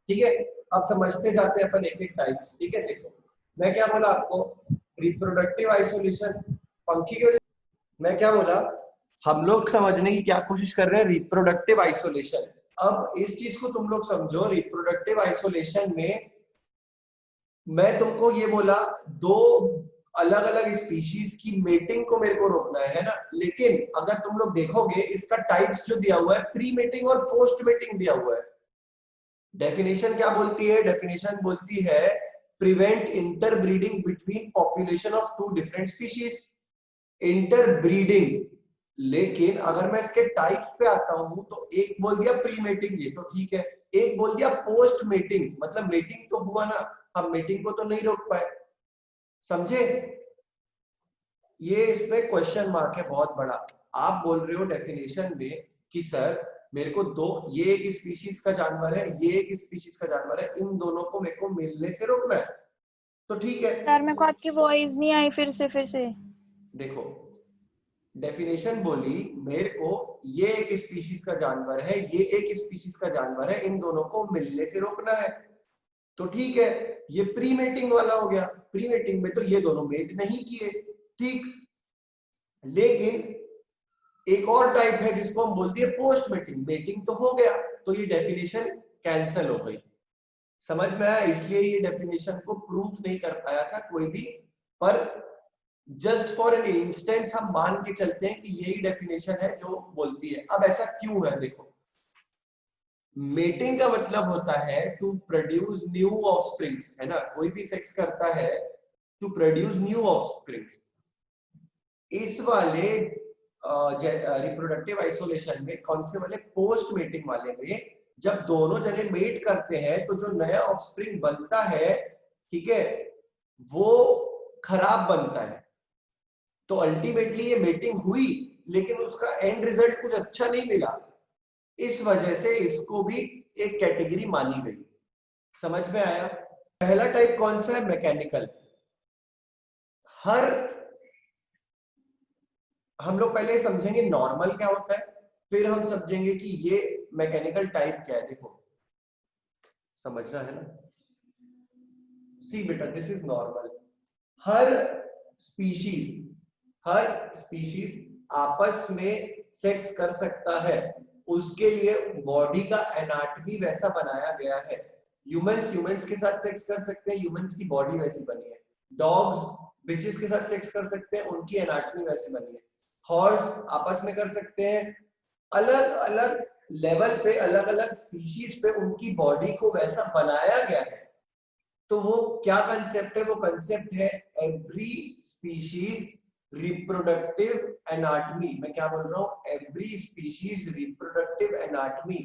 ठीक है, अब समझते जाते हैं अपन एक एक टाइप्स। ठीक है, देखो मैं क्या बोला आपको, रिप्रोडक्टिव आइसोलेशन पंखी की वजह, मैं क्या बोला, हम लोग समझने की क्या कोशिश कर रहे हैं, रिप्रोडक्टिव आइसोलेशन। अब इस चीज को तुम लोग समझो, रिप्रोडक्टिव आइसोलेशन में मैं तुमको ये बोला दो अलग अलग स्पीशीज की मेटिंग को मेरे को रोकना है ना, लेकिन अगर तुम लोग देखोगे इसका टाइप्स जो दिया हुआ है, प्री मेटिंग और पोस्ट मेटिंग दिया हुआ है। डेफिनेशन क्या बोलती है, डेफिनेशन बोलती है prevent interbreeding between population of two different species, interbreeding. लेकिन अगर मैं इसके टाइप्स पे आता हूं तो एक बोल दिया प्री मेटिंग, ये तो ठीक है, एक बोल दिया पोस्ट मेटिंग, मतलब मेटिंग तो हुआ ना, हम मेटिंग को तो नहीं रोक पाए, समझे? ये इसमें क्वेश्चन मार्क है बहुत बड़ा। आप बोल रहे हो डेफिनेशन में कि सर मेरे को दो, ये एक स्पीशीज का जानवर है, ये एक स्पीशीज का जानवर है, इन दोनों को मेरे को मिलने से रोकना है, तो ठीक है। सर मेरे को आपकी वॉइस नहीं आई, फिर से देखो डेफिनेशन बोली मेरे को ये एक स्पीशीज का जानवर है, ये एक स्पीशीज का जानवर है, इन दोनों को मिलने से रोकना है, तो ठीक है। ये प्री मेटिंग वाला हो गया, प्री मेटिंग में तो ये दोनों मेट नहीं किए, ठीक। लेकिन एक और टाइप है जिसको हम बोलते हैं पोस्ट मेटिंग, मेटिंग तो हो गया, तो ये डेफिनेशन कैंसल हो गई, समझ में आया? इसलिए ये डेफिनेशन को प्रूफ नहीं कर पाया था कोई भी, पर जस्ट फॉर एन इंस्टेंस हम मान के चलते हैं कि यही डेफिनेशन है जो बोलती है। अब ऐसा क्यों है, देखो मेटिंग का मतलब होता है टू प्रोड्यूस न्यू ऑफस्प्रिंग्स, है ना, कोई भी सेक्स करता है टू प्रोड्यूस न्यू ऑफस्प्रिंग्स। इस वाले रिप्रोडक्टिव आइसोलेशन में, कौन से वाले, पोस्ट मेटिंग वाले में, जब दोनों जने मेट करते हैं तो जो नया ऑफस्प्रिंग बनता है, ठीक है, वो खराब बनता है, तो अल्टीमेटली ये मेटिंग हुई लेकिन उसका एंड रिजल्ट कुछ अच्छा नहीं मिला, इस वजह से इसको भी एक कैटेगरी मानी गई। समझ में आया? पहला टाइप कौन सा है, मैकेनिकल। हर हम लोग पहले समझेंगे नॉर्मल क्या होता है, फिर हम समझेंगे कि ये मैकेनिकल टाइप क्या है। देखो समझना है ना, सी बेटा this is normal. Her species आपस में सेक्स कर सकता है, उसके लिए बॉडी का एनाटॉमी वैसा बनाया गया है। ह्यूमंस के साथ सेक्स कर सकते हैं, ह्यूमंस की बॉडी वैसी बनी है। डॉग्स बिचेस के साथ सेक्स कर सकते हैं, उनकी एनाटॉमी वैसी बनी है। हॉर्स आपस में कर सकते हैं, अलग अलग लेवल पे, अलग अलग स्पीशीज पे उनकी बॉडी को वैसा बनाया गया है। तो वो क्या कंसेप्ट है, वो कंसेप्ट है एवरी स्पीशीज रिप्रोडक्टिव एनाटॉमी। मैं क्या बोल रहा हूं, every species reproductive anatomy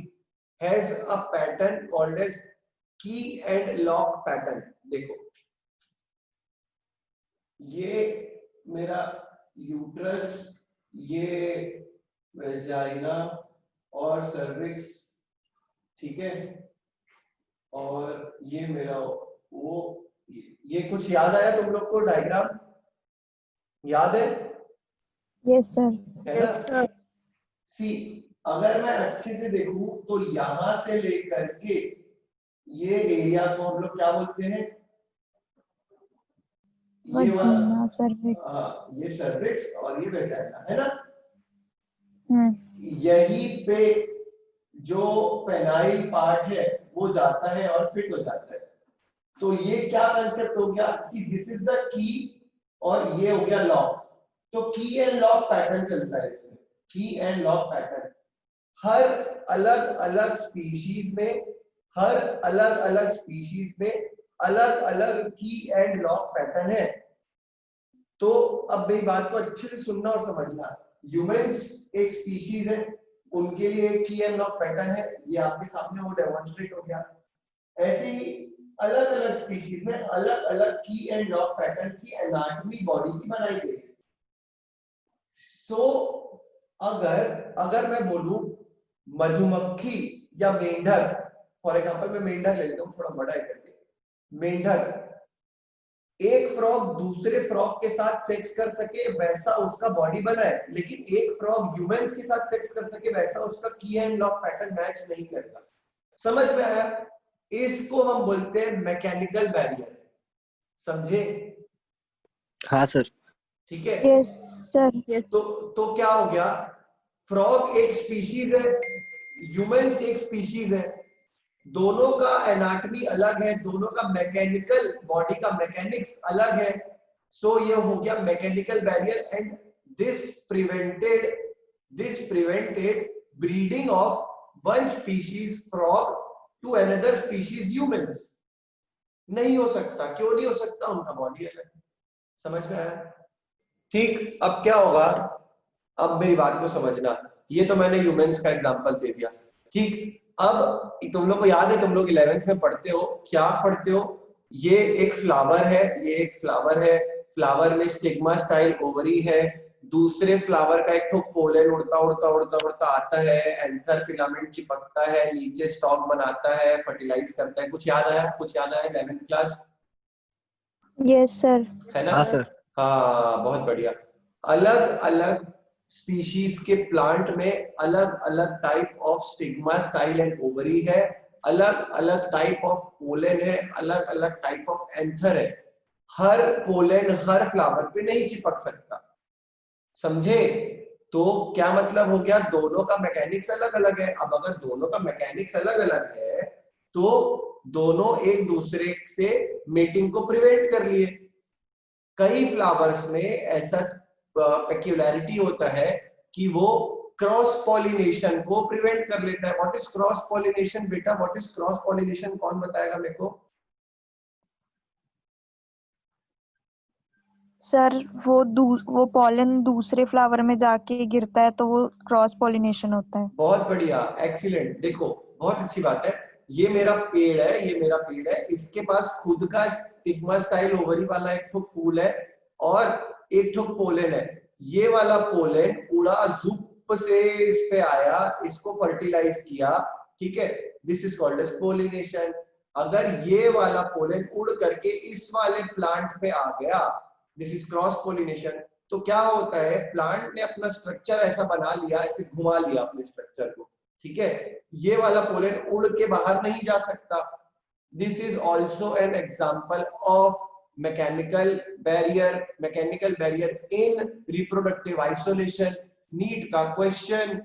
has a pattern called as key and lock pattern. देखो ये मेरा यूट्रस, ये वेजाइना और सर्विक्स, ठीक है, और ये मेरा वो, ये कुछ याद आया तुम लोग को, डायग्राम याद है? Yes sir. है ना? सी अगर मैं अच्छे से देखूं तो यहां से लेकर के ये एरिया को हम लोग क्या बोलते हैं, ये वाला, सर्विक्स। हाँ ये सर्विक्स और ये वेजाइना, है ना? हम्म। यही पे जो पेनाइल पार्ट है वो जाता है और फिट हो जाता है। तो ये क्या कंसेप्ट हो गया, see this is the key और ये हो गया लॉक। तो की एंड लॉक पैटर्न चलता है इसमें, की एंड लॉक पैटर्न। हर अलग अलग स्पीशीज में, हर अलग अलग स्पीशीज में अलग अलग की एंड लॉक पैटर्न है। तो अब मेरी बात को अच्छे से सुनना और समझना। ह्यूमंस एक स्पीशीज है, उनके लिए एक की एंड लॉक पैटर्न है, ये आपके सामने वो डेमोन्स्ट्रेट हो गया। ऐसे ही अलग अलग स्पीशीज में अलग अलग की एंड लॉक पैटर्न की एनाटॉमी बॉडी की बनाई गई है। सो अगर अगर मैं बोलूं मधुमक्खी या मेंढक, फॉर एग्जांपल मैं मेंढक ले लेता हूं, थोड़ा बड़ा है करके, मेंढक एक फ्रॉग दूसरे फ्रॉग के साथ सेक्स कर सके वैसा उसका बॉडी बना है, लेकिन एक फ्रॉग ह्यूमंस के साथ सेक्स कर सके वैसा उसका की एंड लॉक पैटर्न मैच नहीं करता। समझ में आया? इसको हम बोलते हैं मैकेनिकल बैरियर, समझे? हाँ सर। ठीक है, यस सर। यस। तो क्या हो गया, फ्रॉग एक स्पीशीज है, ह्यूमंस एक स्पीशीज है, दोनों का एनाटॉमी अलग है, दोनों का मैकेनिकल बॉडी का मैकेनिक्स अलग है, सो ये हो गया mechanical barrier and this prevented breeding of one species frog to another species humans. नहीं हो सकता, क्यों नहीं हो सकता, उनका बॉडी अलग है, समझ में आया? ठीक, अब क्या होगा, अब मेरी बात को समझना, ये तो मैंने ह्यूमंस का एग्जांपल दे दिया, ठीक। अब तुम लोग को याद है, तुम लोग 11th में पढ़ते हो, क्या पढ़ते हो, ये एक फ्लावर है, ये एक फ्लावर है, फ्लावर में स्टिग्मा स्टाइल ओवरी है, दूसरे फ्लावर का एक ठोक पोलन उड़ता उड़ता उड़ता उड़ता आता है, एंथर फिलामेंट चिपकता है, नीचे स्टॉक बनाता है, फर्टिलाइज करता है। कुछ याद आया? कुछ याद आया 11th क्लास? Yes sir. है ना? हाँ सर। हाँ, बहुत बढ़िया। अलग अलग स्पीशीज के प्लांट में अलग अलग type of stigma style and ovary है, अलग अलग टाइप ऑफ पोलन है, अलग अलग टाइप ऑफ एंथर है। हर पोलन हर फ्लावर पे नहीं चिपक सकता, समझे? तो क्या मतलब हो गया, दोनों का मैकेनिक्स अलग अलग है। अब अगर दोनों का मैकेनिक्स अलग अलग है तो दोनों एक दूसरे से मेटिंग को प्रिवेंट कर लिए। कई फ्लावर्स में ऐसा पेक्यूलैरिटी होता है कि वो क्रॉस पॉलिनेशन को प्रिवेंट कर लेता है। व्हाट इज क्रॉस पॉलिनेशन बेटा? व्हाट इज क्रॉस पॉलिनेशन, कौन बताएगा मेरे को? सर वो पॉलन दूसरे फ्लावर में जाके गिरता है तो वो क्रॉस पॉलिनेशन होता है। बहुत बढ़िया, एक्सीलेंट। देखो, बहुत अच्छी बात है। ये मेरा पेड़ है, ये मेरा पेड़ है, इसके पास खुद का स्टिग्मा स्टाइल ओवरी वाला एक ठोक फूल है और एक ठोक पोलन है। ये वाला पोलन उड़ा जुप से इस पे आया, इसको फर्टिलाइज किया, ठीक है, this is called as pollination. अगर ये वाला पोलन उड़ करके इस वाले प्लांट पे आ गया, दिस इज क्रॉस पोलिनेशन। तो क्या होता है, प्लांट ने अपना स्ट्रक्चर ऐसा बना लिया, ऐसे घुमा लिया अपने स्ट्रक्चर को, ठीक है, ये वाला पोलन उड़ के बाहर नहीं जा सकता। This is also an example of mechanical barrier in reproductive isolation. NEET का question,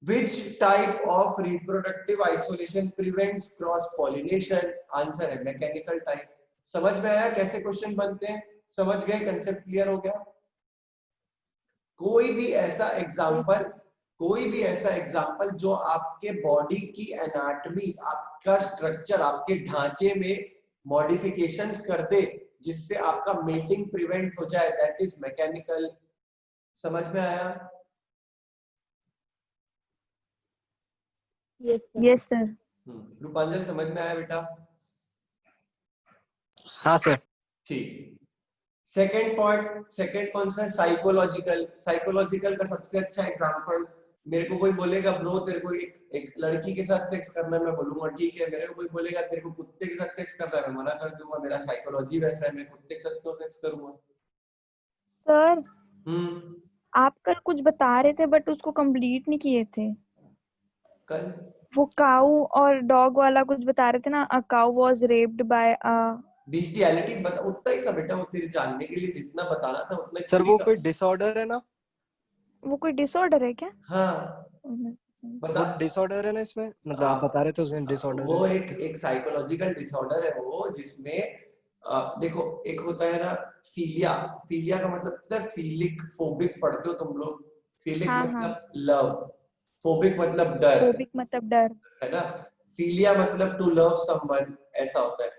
which type of reproductive isolation prevents cross pollination? Answer है मैकेनिकल टाइप। समझ में आया कैसे क्वेश्चन बनते हैं? समझ गए? कंसेप्ट क्लियर हो गया? कोई भी ऐसा एग्जाम्पल जो आपके बॉडी की एनाटॉमी, आपका स्ट्रक्चर, आपके ढांचे में मॉडिफिकेशंस कर दे जिससे आपका मेटिंग प्रिवेंट हो जाए, दैट इज मैकेनिकल। समझ में आया? Yes sir. रूपांजल समझ में आया बेटा? हाँ सर। ठीक। सेकंड पॉइंट, सेकंड कौन सा है? साइकोलॉजिकल। साइकोलॉजिकल का सबसे अच्छा एग्जांपल, मेरे को कोई बोलेगा ब्रो तेरे को एक लड़की के साथ सेक्स करना है, मैं बोलूंगा ठीक है। मेरे को कोई बोलेगा तेरे को कुत्ते के साथ सेक्स करना है, मैं मना कर दूंगा, मेरा साइकोलॉजी वैसा है, मैं कुत्ते के साथ क्यों सेक्स करूंगा? सर आप कल कुछ बता रहे थे बट उसको कंप्लीट नहीं किए थे। कल वो काऊ और डॉग वाला कुछ बता रहे थे ना, अ काऊ was raped by a. Bestiality बता, उतना ही था बेटा, वो तेरे जानने के लिए जितना बताना था उतना ही सर पूरी वो का। कोई डिसऑर्डर है ना? वो कोई डिसऑर्डर है क्या? हाँ बता। वो डिसऑर्डर है ना इसमें, मतलब आप बता रहे थे उस दिन डिसऑर्डर है। वो एक साइकोलॉजिकल डिसऑर्डर है वो, जिसमें देखो एक होता है ना फीलिया। फीलिया का मतलब होता है फीलिक, फोबिक पढ़ते हो तुम लोग? फीलिक हाँ हाँ। मतलब लव, फोबिक मतलब डर, फोबिक मतलब डर। है ना? फीलिया मतलब टू लव समवन, ऐसा होता है।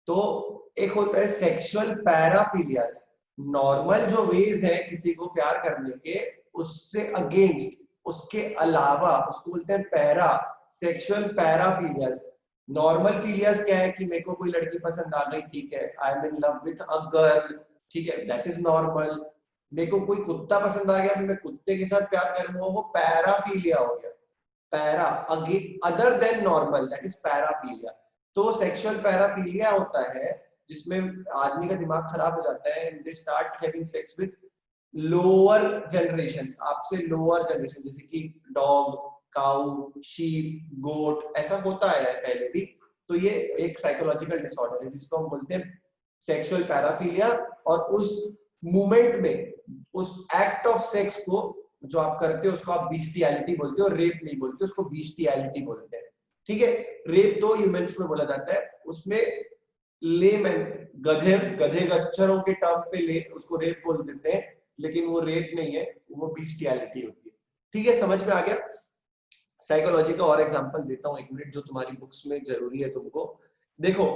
तो एक होता है सेक्सुअल पैराफीलिया। नॉर्मल जो वेज है किसी को प्यार करने के, उससे अगेंस्ट, उसके अलावा, उसको बोलते हैं पैरा, सेक्सुअल पैराफीलियाज। नॉर्मल फीलियाज क्या है कि मेरे को कोई लड़की पसंद आ गई, ठीक है, I am in love with a girl, ठीक है, दैट इज नॉर्मल। मेरे को कोई कुत्ता पसंद आ गया, मैं कुत्ते के साथ प्यार करूंगा, वो पैराफीलिया हो गया। Para other than normal, that is paraphilia. तो सेक्सुअल पैराफीलिया होता है जिसमें आदमी का दिमाग खराब हो जाता है and they start having sex with lower generation, आपसे लोअर जनरेशन, जैसे कि डॉग, काऊ, शीप, गोट, ऐसा होता है पहले भी। तो ये एक साइकोलॉजिकल डिसऑर्डर है जिसको हम बोलते हैं सेक्सुअल पैराफिलिया। और उस मूवमेंट में, उस एक्ट ऑफ सेक्स को जो आप करते हो उसको आप बीस्टियलिटी बोलते हो, रेप नहीं बोलते, उसको बीस्टियलिटी बोलते हैं। ठीक है, रेप 2 ह्यूमंस में बोला जाता है, उसमें लेमैन गधे गधे गच्छरों के टर्म पे ले उसको रेप बोल देते हैं, लेकिन वो रेप नहीं है, वो बीस्टियलिटी होती है। ठीक है, समझ में आ गया। साइकोलॉजी का और एग्जांपल देता हूं, 1 मिनट, जो तुम्हारी बुक्स में जरूरी है तुमको। देखो,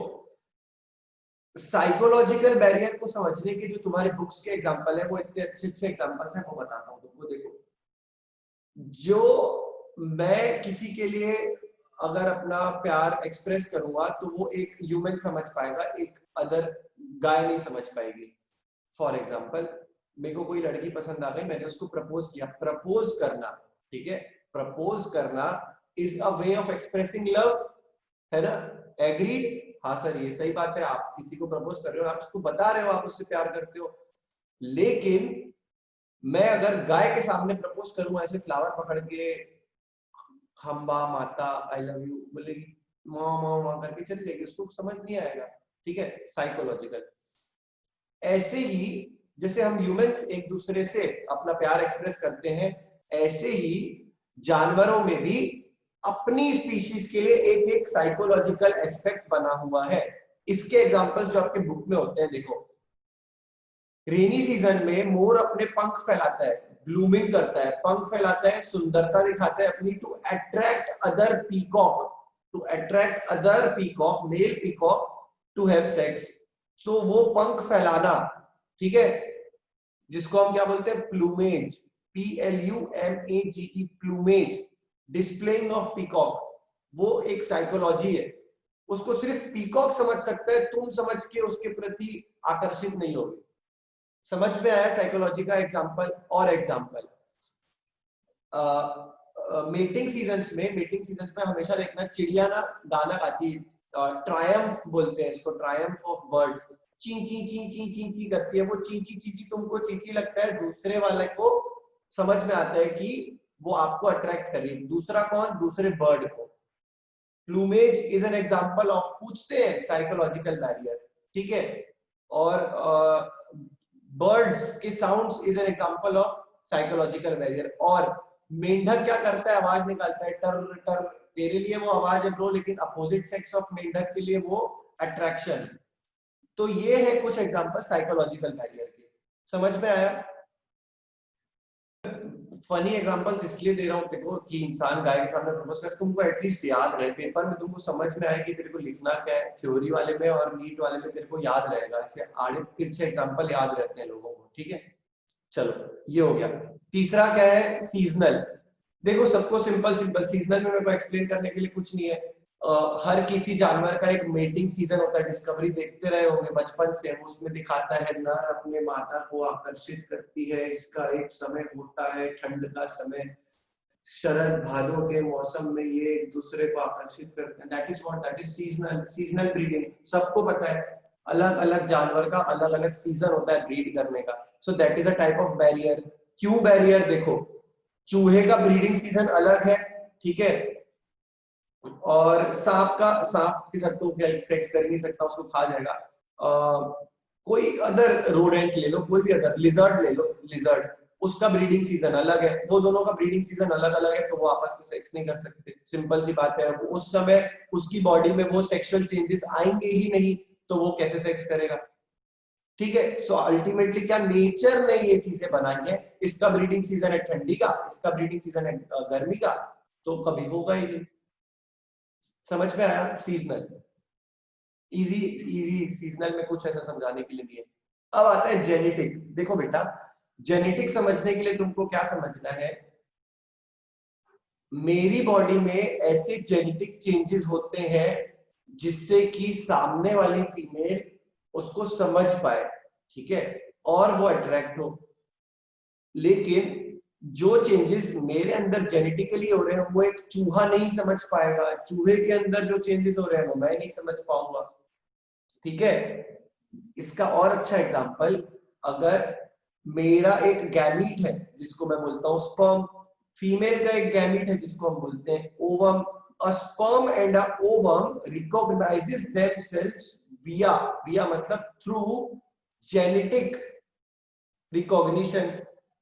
साइकोलॉजिकल बैरियर को समझने के जो तुम्हारे बुक्स के एग्जांपल है वो इतने अच्छे अच्छे एग्जांपल्स हैं, वो बताता हूं तुमको। देखो, जो मैं किसी के लिए अगर अपना प्यार एक्सप्रेस करूंगा तो वो एक ह्यूमन समझ पाएगा, एक अदर गाय नहीं समझ पाएगी। फॉर एग्जाम्पल, मेरे को कोई लड़की पसंद आ गई, मैंने उसको प्रपोज किया। प्रपोज करना, ठीक है, प्रपोज करना is a way of expressing love, है ना? एग्रीड? हाँ सर, ये सही बात है, आप किसी को प्रपोज कर रहे हो, आप उसको बता रहे हो आप उससे प्यार करते हो। लेकिन मैं अगर गाय के सामने प्रपोज करूं ऐसे फ्लावर पकड़ के, खंबा माता आई लव यू बोलेगी, माँ माँ माँ करके चली जाएगी, उसको समझ नहीं आएगा। ठीक है, साइकोलॉजिकल। ऐसे ही जैसे हम ह्यूमंस एक दूसरे से अपना प्यार एक्सप्रेस करते हैं, ऐसे ही जानवरों में भी अपनी स्पीशीज के लिए एक एक साइकोलॉजिकल एस्पेक्ट बना हुआ है। इसके एग्जांपल्स जो आपके बुक में होते हैं, देखो, रेनी सीजन में मोर अपने पंख फैलाता है, ब्लूमिंग करता है, पंख फैलाता है, सुंदरता दिखाता है अपनी, to attract other peacock, to attract other peacock, male peacock, to have sex. So वो पंख फैलाना, ठीक है, जिसको हम क्या बोलते हैं, plumage, PLUMAGE, plumage, displaying of peacock, वो एक साइकोलॉजी है। उसको सिर्फ पीकॉक समझ सकता है, तुम समझ के उसके प्रति आकर्षित नहीं होगे। समझ में आया साइकोलॉजी का एग्जांपल? और एग्जांपल, मेटिंग सीजन्स में हमेशा देखना, चिड़िया ना गाना गाती है, ट्रायम्फ बोलते हैं इसको, ट्रायम्फ ऑफ बर्ड्स, ची ची ची ची ची ची करती है। वो ची ची ची ची तुमको चीची लगता है, दूसरे वाले को समझ में आता है कि वो आपको अट्रैक्ट कर रही है। दूसरा कौन? दूसरे बर्ड को। Plumage is an example of, पूछते हैं, साइकोलॉजिकल बैरियर। ठीक है, और बर्ड्स के sounds is an example of psychological barrier. और मेंढक क्या करता है? आवाज निकालता है, टर टर, तेरे लिए वो आवाज है ब्रो, लेकिन अपोजिट सेक्स ऑफ मेंढक के लिए वो अट्रैक्शन। तो ये है कुछ एग्जांपल साइकोलॉजिकल बैरियर के। समझ में आया? फनी एग्जांपल्स इसलिए दे रहा हूं देखो कि इंसान गाय के सामने प्रपोज कर, तुमको एटलीस्ट याद रहे, पेपर में तुमको समझ में आए कि तेरे को लिखना क्या है। थ्योरी वाले में और नीट वाले में तेरे को याद रहेगा, ऐसे आड़े तिरछे एग्जांपल याद रहते हैं लोगों को। ठीक है, चलो ये हो गया। तीसरा क्या है? सीजनल। देखो, सबको सिंपल सिंपल, सीजनल में मेरे को एक्सप्लेन करने के लिए कुछ नहीं है। हर किसी जानवर का एक मेटिंग सीजन होता है, डिस्कवरी देखते रहे होंगे बचपन से, उसमें दिखाता है नर अपने मादा को आकर्षित करती है, इसका एक समय होता है ठंड का समय, शरद भादों के मौसम में ये एक दूसरे को आकर्षित करते हैं। That is what, that is seasonal, seasonal breeding. सबको पता है अलग अलग जानवर का अलग अलग सीजन होता है ब्रीड करने का। So that is a type of barrier. क्यों बैरियर? देखो, चूहे का ब्रीडिंग सीजन अलग है, ठीक है, और सांप के साथ तो सेक्स कर नहीं सकता, उसको खा जाएगा। कोई अदर रोडेंट ले लो, कोई भी अदर, लिजर्ड ले लो, लिजर्ड, उसका ब्रीडिंग सीजन अलग है, वो दोनों का ब्रीडिंग सीजन अलग अलग है, तो वो आपस में सेक्स नहीं कर सकते। सिंपल सी बात है, उस समय उसकी बॉडी में वो सेक्सुअल चेंजेस आएंगे ही नहीं, तो वो कैसे सेक्स करेगा? ठीक है, सो अल्टीमेटली क्या नेचर ने ये चीजें बनाई है, इसका ब्रीडिंग सीजन है ठंडी का, इसका ब्रीडिंग सीजन है गर्मी का, तो कभी होगा ही नहीं। समझ में आया? सीजनल, इजी इजी, सीजनल में कुछ ऐसा समझाने के लिए नहीं है। अब आता है जेनेटिक। देखो बेटा, जेनेटिक समझने के लिए तुमको क्या समझना है, मेरी बॉडी में ऐसे जेनेटिक चेंजेस होते हैं जिससे कि सामने वाली फीमेल उसको समझ पाए, ठीक है, और वो अट्रैक्ट हो। लेकिन जो चेंजेस मेरे अंदर जेनेटिकली हो रहे हैं वो एक चूहा नहीं समझ पाएगा, चूहे के अंदर जो चेंजेस हो रहे हैं वो मैं नहीं समझ पाऊंगा। ठीक है, इसका और अच्छा एग्जांपल, अगर मेरा एक गैमीट है जिसको मैं बोलता हूं स्पर्म, फीमेल का एक गैमीट है जिसको हम बोलते हैं ovum. A sperm and a ovum recognizes themselves via मतलब through genetic recognition.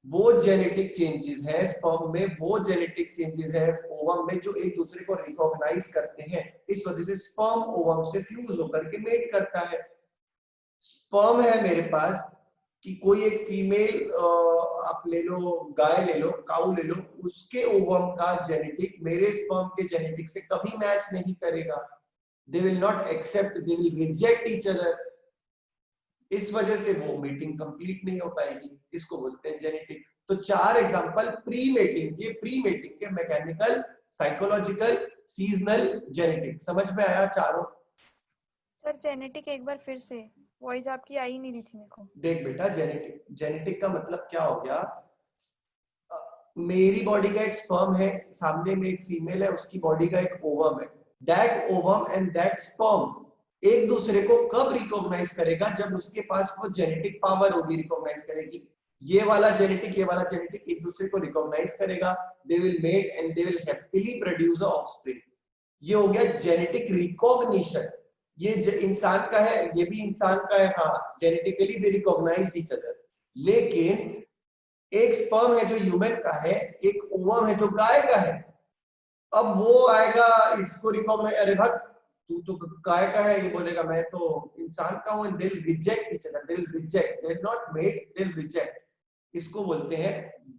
वो जेनेटिक चेंजेस है स्पर्म में, वो जेनेटिक चेंजेस है ओवम में जो एक दूसरे को रिकॉग्नाइज करते हैं. इस वजह से स्पर्म ओवम से फ्यूज होकर के मेट करता है. स्पर्म है मेरे पास कि कोई एक फीमेल आप ले लो, गाय ले लो, काऊ ले लो, उसके ओवम का जेनेटिक मेरे स्पर्म के जेनेटिक से कभी मैच नहीं करेगा. They will not accept, they will reject each other. इस वजह से वो मीटिंग कंप्लीट नहीं हो पाएगी. इसको बोलते हैं जेनेटिक. तो 4 एग्जांपल प्री मेटिंग के मैकेनिकल, साइकोलॉजिकल, सीजनल, जेनेटिक. समझ में आया चारों? सर जेनेटिक एक बार फिर से, वॉइस आपकी आई नहीं रही थी मेरे को. देख बेटा, जेनेटिक का मतलब क्या हो गया? मेरी बॉडी का एक स्पर्म है, सामने में एक फीमेल है, उसकी बॉडी का एक ओवम है. That ovum and that sperm एक दूसरे को कब रिकॉग्नाइज करेगा? जब उसके पास वो जेनेटिक पावर होगी, रिकॉग्नाइज करेगी. ये वाला जेनेटिक एक दूसरे को रिकॉग्नाइज करेगा. They will mate and they will happily produce a offspring. ये हो गया जेनेटिक रिकॉग्निशन. ये इंसान का है, ये भी इंसान का है. हाँ, जेनेटिकली दे रिकॉग्नाइज ईच अदर. लेकिन एक स्पर्म है जो ह्यूमन का है, एक ओवम है जो गाय का है. अब वो आएगा इसको रिकॉग्नाइज, अरे भक्त तू तो गाय का है, ये बोलेगा मैं तो इंसान का हूं. They will reject each other, they will reject, they will not mate, they will reject. इसको बोलते हैं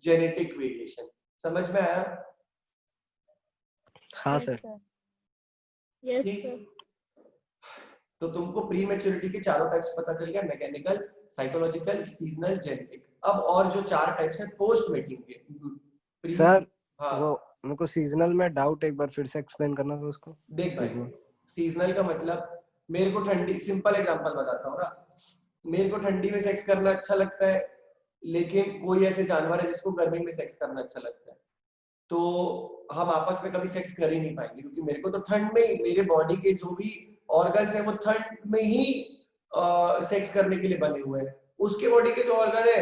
जेनेटिक वेरिएशन. समझ में आया? हाँ सर. यस ठीक. सर. तो तुमको प्री मैच्योरिटी के चारों टाइप्स पता चल गया, मैकेनिकल, साइकोलॉजिकल, सीजनल, जेनेटिक. अब और जो 4 टाइप्स है पोस्ट मेटिंग के. सर हाँ. वो मेरे को सीजनल में डाउट, एक बार फिर से एक्सप्लेन करना था उसको. देख सीजनल का मतलब, मेरे को ठंडी, सिंपल एग्जांपल बताता हूँ ना. मेरे को ठंडी में सेक्स करना अच्छा लगता है, लेकिन कोई ऐसे जानवर है जिसको गर्मी में सेक्स करना अच्छा लगता है. तो हम आपस में कभी सेक्स कर ही नहीं पाएंगे, क्योंकि मेरे को तो ठंड में ही, मेरे बॉडी के जो भी ऑर्गन्स है वो ठंड में ही सेक्स करने के लिए बने हुए हैं. उसके बॉडी के जो ऑर्गन है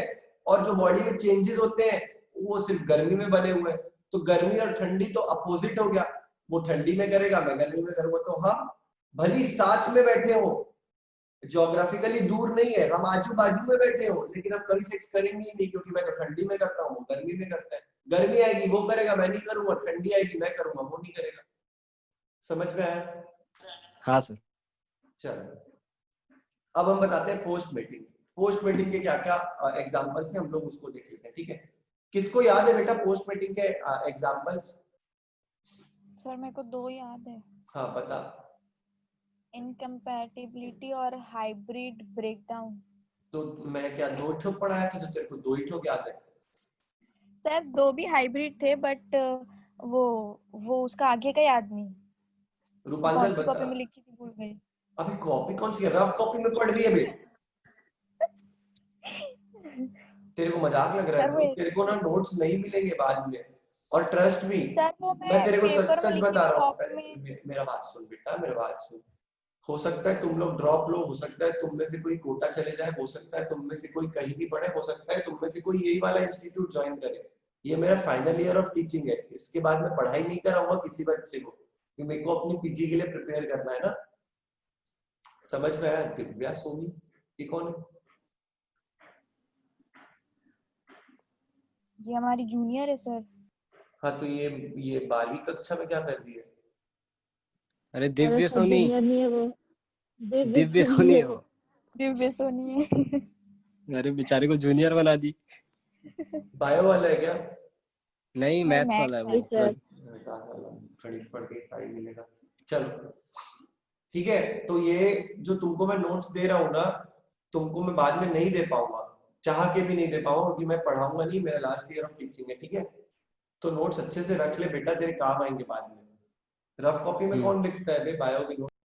और जो बॉडी में चेंजेस होते हैं वो सिर्फ गर्मी में बने हुए हैं. तो गर्मी और ठंडी तो अपोजिट हो गया. वो ठंडी में करेगा, मैं गर्मी में करूंगा. तो हम भली साथ में बैठे हो, ज्योग्राफिकली दूर नहीं है, हम आजू बाजू में बैठे हो, लेकिन हम कभी सेक्स करेंगे ही नहीं, क्योंकि मैं तो ठंडी में करता हूँ, गर्मी में करता है. गर्मी आएगी वो करेगा, मैं नहीं करूंगा. ठंडी आएगी मैं करूंगा, वो नहीं करेगा. समझ में आया? हाँ सर. चलो अब हम बताते हैं पोस्ट मेटिंग. पोस्ट मेटिंग के क्या क्या एग्जांपल्स हैं, हम लोग उसको देख लेते हैं. ठीक है, किसको याद है बेटा पोस्ट मेटिंग के एग्जांपल्स? सर मेरे को 2 याद है. हाँ बता. इनकम्पैटिबिलिटी और हाइब्रिड ब्रेकडाउन. तो मैं क्या 2 ठो पढ़ाया था, जो तेरे को 2 ही ठो याद है? सर 2 भी हाइब्रिड थे, बट वो उसका आगे का याद नहीं. रूपांजल कॉपी बता. में लिखी थी, भूल गई. अभी कॉपी कौन सी है? रफ कॉपी में पढ़ रही है बे. तेरे को मजाक लग रहा है? तेरे को ना नोट्स नहीं मिलेंगे बाद में. और ट्रस्ट मी, सर वो मैं तेरे को सच सच बता रहा कॉपी हूँ. में. मेरा बात सुन बेटा, मेरा बात सुन. हो सकता है तुम लोग ड्रॉप लो, हो सकता है तुम में से कोई कोटा चले जाए, हो सकता है तुम में से कोई कहीं भी पढ़े, हो सकता है तुम में से कोई यही वाला इंस्टीट्यूट ज्वाइन करे. ये मेरा फाइनल ईयर ऑफ टीचिंग है. इसके बाद मैं पढ़ाई नहीं कराऊंगा किसी बच्चे को, कि मेरे को अपनी पीजी के लिए प्रिपेयर करना है ना. समझ में आया? दिव्या सोनी ये कौन है? ये हमारी जूनियर है सर. हाँ, तो ये 12वीं कक्षा में क्या कर रही है? अरे दिव्य सोनी. जूनियर नहीं है वो, दिव्य सोनी है वो. दिव्य सोनी है. अरे बेचारे को जूनियर बना दी. बायो वाला है क्या? नहीं, मैथ्स वाला है वो. सर. गणित पढ़ के फाइल मिलेगा. चलो ठीक है. तो ये जो तुमको मैं नोट्स दे रहा हूँ ना, तुमको मैं बाद में नहीं दे पाऊंगा, चाह के भी नहीं दे पाऊंगा, क्योंकि मैं पढ़ाऊंगा नहीं, मेरा लास्ट ईयर ऑफ टीचिंग है. ठीक है, तो नोट्स अच्छे से रख ले बेटा, तेरे काम आएंगे बाद में. रफ कॉपी में कौन लिखता है बायो के नोट्स?